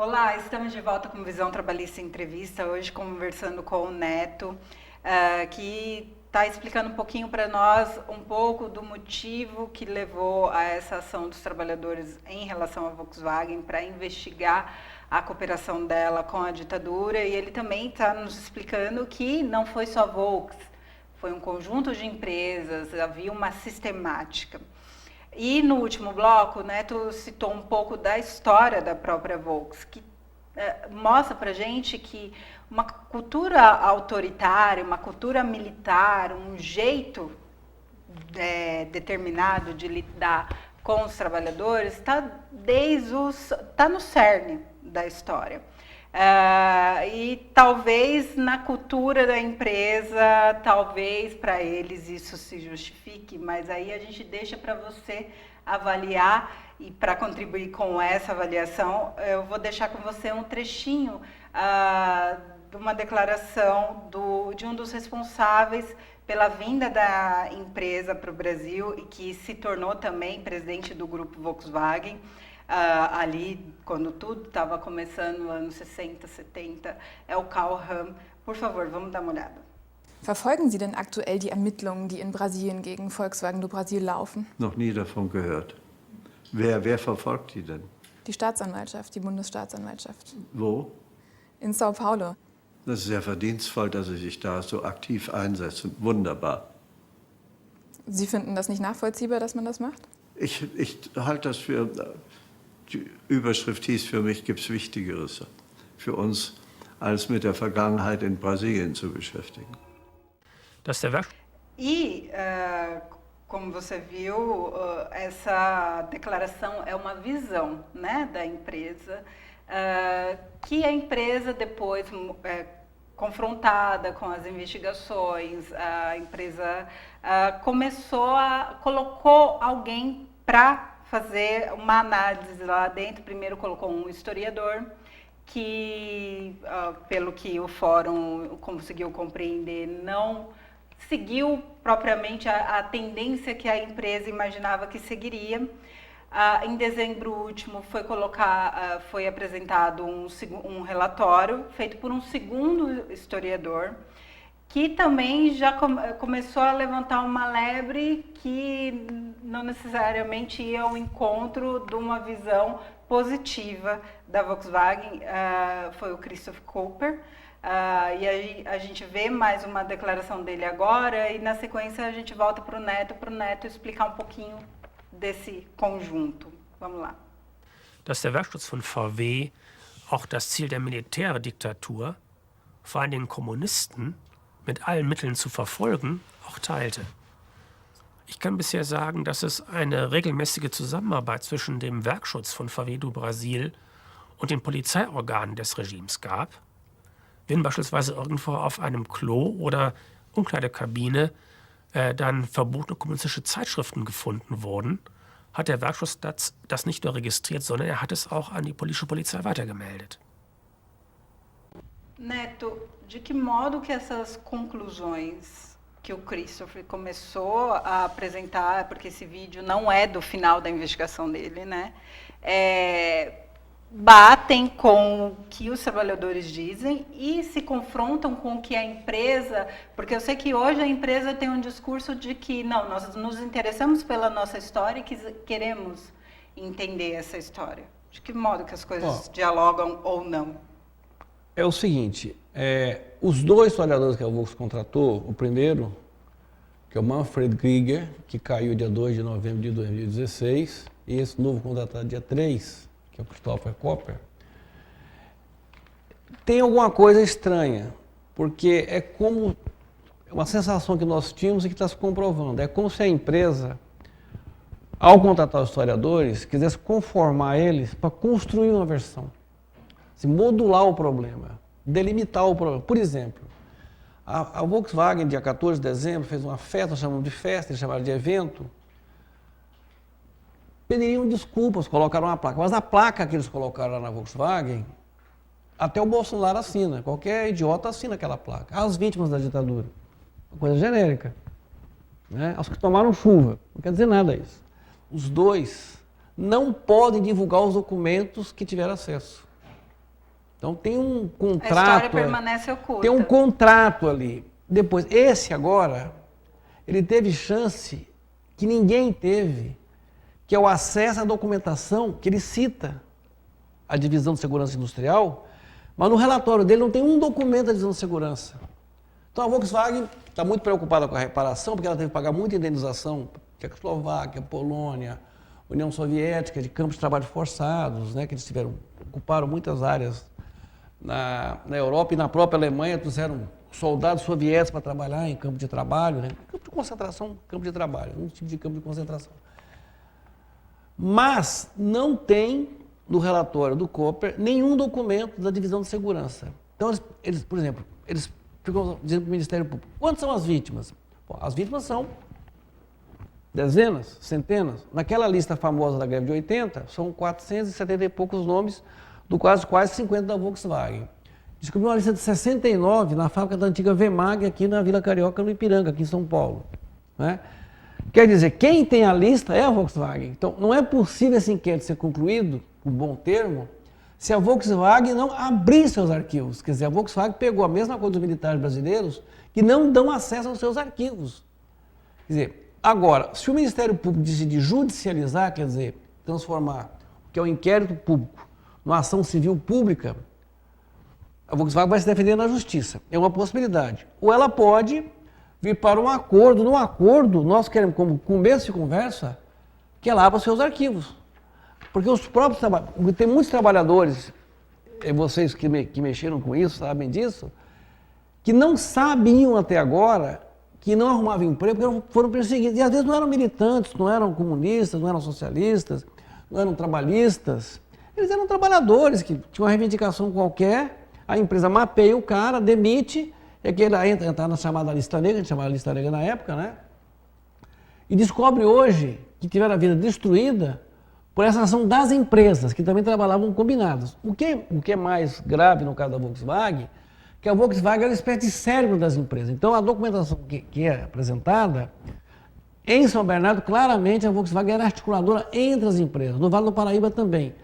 Olá, estamos de volta com Visão Trabalhista em Entrevista, hoje conversando com o Neto, que está explicando um pouquinho para nós um pouco do motivo que levou a essa ação dos trabalhadores em relação à Volkswagen para investigar a cooperação dela com a ditadura, e ele também está nos explicando que não foi só a Volks, foi um conjunto de empresas, havia uma sistemática. E no último bloco, o Neto citou um pouco da história da própria Volks, que mostra para a gente que uma cultura autoritária, uma cultura militar, um jeito determinado de lidar com os trabalhadores está no cerne da história. E talvez na cultura da empresa, talvez para eles isso se justifique, mas aí a gente deixa para você avaliar, e para contribuir com essa avaliação, eu vou deixar com você um trechinho de uma declaração de um dos responsáveis pela vinda da empresa para o Brasil e que se tornou também presidente do grupo Volkswagen, ali, quando tudo estava começando, nos anos 60, 70, é o Karl Röhm. Por favor, vamos dar uma olhada. Verfolgen Sie denn aktuell die Ermittlungen, die in Brasilien gegen Volkswagen do Brasil laufen? Noch nie davon gehört. Wer verfolgt die denn? Die Staatsanwaltschaft, die Bundesstaatsanwaltschaft. Wo? In São Paulo. Das ist sehr verdienstvoll, dass Sie sich da so aktiv einsetzen. Wunderbar. Sie finden das nicht nachvollziehbar, dass man das macht? Ich halte das für, die Überschrift hieß, für mich gibt es Wichtigeres für uns, als mit der Vergangenheit in Brasilien zu beschäftigen. E, como você viu, essa declaração é uma visão, né, da empresa, que a empresa depois, confrontada com as investigações, a empresa colocou alguém para fazer uma análise lá dentro. Primeiro colocou um historiador, que, pelo que o fórum conseguiu compreender, não seguiu propriamente a tendência que a empresa imaginava que seguiria. Em dezembro último foi apresentado um relatório feito por um segundo historiador, que também já começou a levantar uma lebre que não necessariamente ia ao encontro de uma visão positiva da Volkswagen. Foi o Christoph Cooper. E aí a gente vê mais uma declaração dele agora, e na sequência a gente volta para o Neto explicar um pouquinho desse conjunto. Vamos lá. Dass der Werkschutz von VW auch das Ziel der Militärdiktatur, vor allem den Kommunisten, mit allen Mitteln zu verfolgen, auch teilte. Ich kann bisher sagen, dass es eine regelmäßige Zusammenarbeit zwischen dem Werkschutz von VW do Brasil und den Polizeiorganen des Regimes gab. Wenn beispielsweise irgendwo auf einem Klo oder Umkleidekabine dann verbotene kommunistische Zeitschriften gefunden wurden, hat der Werkschutz das nicht nur registriert, sondern er hat es auch an die politische Polizei weitergemeldet. Neto, de que modo que essas conclusões que o Christopher começou a apresentar, porque esse vídeo não é do final da investigação dele, né? Batem com o que os trabalhadores dizem e se confrontam com o que a empresa, porque eu sei que hoje a empresa tem um discurso de que não, nós nos interessamos pela nossa história e que queremos entender essa história. De que modo que as coisas dialogam ou não? É o seguinte, os dois trabalhadores que a Volks contratou, o primeiro, que é o Manfred Krieger, que caiu dia 2 de novembro de 2016, e esse novo contratado dia 3, que é o Christopher Cooper, tem alguma coisa estranha, porque é como uma sensação que nós tínhamos e que está se comprovando. É como se a empresa, ao contratar os historiadores, quisesse conformar eles para construir uma versão, se modular o problema, delimitar o problema. Por exemplo, a Volkswagen, dia 14 de dezembro, fez uma festa, nós chamamos de festa, eles chamaram de evento. Pediriam desculpas, colocaram uma placa. Mas a placa que eles colocaram lá na Volkswagen, até o Bolsonaro assina. Qualquer idiota assina aquela placa. As vítimas da ditadura. Uma coisa genérica. Né? As que tomaram chuva. Não quer dizer nada isso. Os dois não podem divulgar os documentos que tiveram acesso. Então tem um A contrato. história permanece oculta. Tem um contrato ali. Depois, esse agora, ele teve chance que ninguém teve, que é o acesso à documentação que ele cita a Divisão de Segurança Industrial, mas no relatório dele não tem um documento da Divisão de Segurança. Então a Volkswagen está muito preocupada com a reparação, porque ela teve que pagar muita indenização, Tchecoslováquia, Polônia, União Soviética, de campos de trabalho forçados, né, que eles ocuparam muitas áreas na Europa e na própria Alemanha, trouxeram soldados soviéticos para trabalhar em campo de trabalho, né? Campo de concentração, campo de trabalho, um tipo de campo de concentração. Mas não tem no relatório do Cooper nenhum documento da Divisão de Segurança. Então, eles, por exemplo, eles ficam dizendo para o Ministério Público, quantas são as vítimas? Bom, as vítimas são dezenas, centenas. Naquela lista famosa da greve de 80, são 470 e poucos nomes, do quais 50 da Volkswagen. Descobriu uma lista de 69 na fábrica da antiga Vemag, aqui na Vila Carioca, no Ipiranga, aqui em São Paulo. Né? Quer dizer, quem tem a lista é a Volkswagen. Então, não é possível esse inquérito ser concluído, por bom termo, se a Volkswagen não abrir seus arquivos. Quer dizer, a Volkswagen pegou a mesma coisa dos militares brasileiros, que não dão acesso aos seus arquivos. Quer dizer, agora, se o Ministério Público decidir judicializar, quer dizer, transformar o que é o inquérito público numa ação civil pública, a Volkswagen vai se defender na justiça. É uma possibilidade. Ou ela pode vir para um acordo. No acordo, nós queremos, como começo de conversa, que ela abra seus arquivos. Porque os próprios trabalhadores, tem muitos trabalhadores, vocês que mexeram com isso, sabem disso, que não sabiam até agora, que não arrumavam emprego porque foram perseguidos. E às vezes não eram militantes, não eram comunistas, não eram socialistas, não eram trabalhistas. Eles eram trabalhadores que tinham uma reivindicação qualquer, a empresa mapeia o cara, demite, é que ele entra na chamada lista negra, a gente chamava lista negra na época, né? E descobre hoje que tiveram a vida destruída por essa ação das empresas, que também trabalhavam combinadas. O que é mais grave no caso da Volkswagen, que a Volkswagen era uma espécie de cérebro das empresas. Então, a documentação que é apresentada, em São Bernardo, claramente a Volkswagen era articuladora entre as empresas, no Vale do Paraíba também.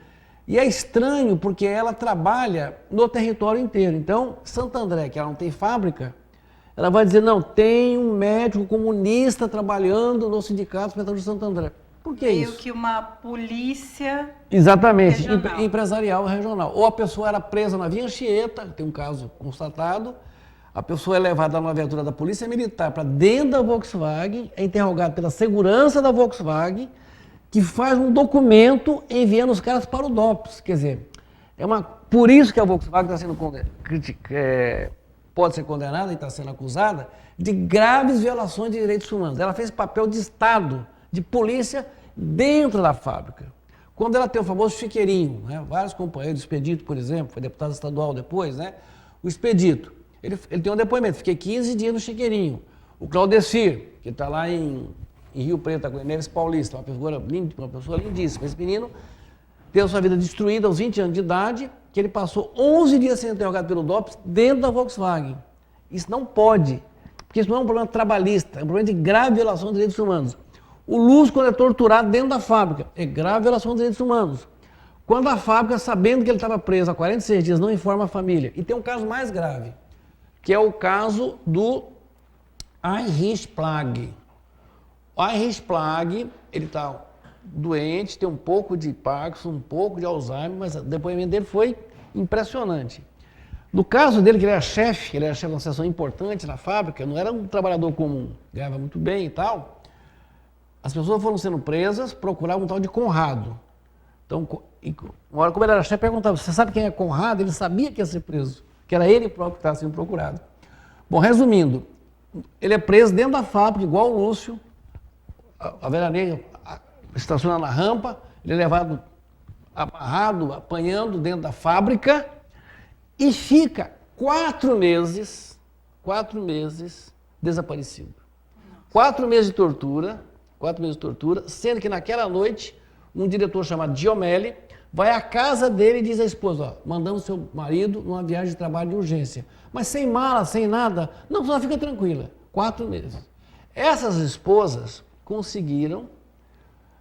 E é estranho porque ela trabalha no território inteiro. Então, Santo André, que ela não tem fábrica, ela vai dizer, não, tem um médico comunista trabalhando no Sindicato Metalúrgico de Santo André. Por que isso? Meio que uma polícia Exatamente, regional. empresarial regional. Ou a pessoa era presa na Via Anchieta, tem um caso constatado, a pessoa é levada numa viatura da Polícia Militar para dentro da Volkswagen, é interrogada pela segurança da Volkswagen, que faz um documento enviando os caras para o DOPS. Quer dizer, por isso que a Volkswagen está sendo pode ser condenada e está sendo acusada de graves violações de direitos humanos. Ela fez papel de Estado, de polícia, dentro da fábrica. Quando ela tem o famoso Chiqueirinho, né? Vários companheiros, o Expedito, por exemplo, foi deputado estadual depois, né? O Expedito, ele tem um depoimento, fiquei 15 dias no Chiqueirinho. O Claudecir, que está lá em Rio Preto, com Neves Paulista, uma pessoa lindíssima. Esse menino teve sua vida destruída aos 20 anos de idade, que ele passou 11 dias sendo interrogado pelo DOPS dentro da Volkswagen. Isso não pode, porque isso não é um problema trabalhista, é um problema de grave violação de direitos humanos. O Lúcio, quando é torturado dentro da fábrica, é grave violação de direitos humanos. Quando a fábrica, sabendo que ele estava preso há 46 dias, não informa a família. E tem um caso mais grave, que é o caso do Heinrich Plagg. O Heinrich Plagg, ele está doente, tem um pouco de Parkinson, um pouco de Alzheimer, mas o depoimento dele foi impressionante. No caso dele, que ele era chefe de uma seção importante na fábrica, não era um trabalhador comum, ganhava muito bem e tal. As pessoas foram sendo presas, procuravam um tal de Conrado. Então, uma hora, como ele era chefe, perguntava, você sabe quem é Conrado? Ele sabia que ia ser preso, que era ele próprio que estava sendo procurado. Bom, resumindo, ele é preso dentro da fábrica, igual o Lúcio, a veraneia estaciona na rampa, ele é levado amarrado, apanhando dentro da fábrica e fica 4 meses desaparecido. 4 meses de tortura, sendo que naquela noite, um diretor chamado Giomelli vai à casa dele e diz à esposa, ó, mandamos seu marido numa viagem de trabalho de urgência. Mas sem mala, sem nada, não, só fica tranquila. 4 meses. Essas esposas conseguiram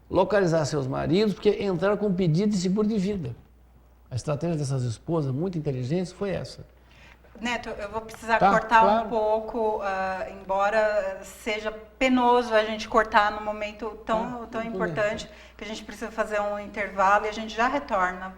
localizar seus maridos porque entraram com pedido de seguro de vida. A estratégia dessas esposas, muito inteligentes, foi essa. Neto, eu vou precisar Tá, cortar claro. um pouco, embora seja penoso a gente cortar num momento tão tudo bem. importante, que a gente precisa fazer um intervalo e a gente já retorna.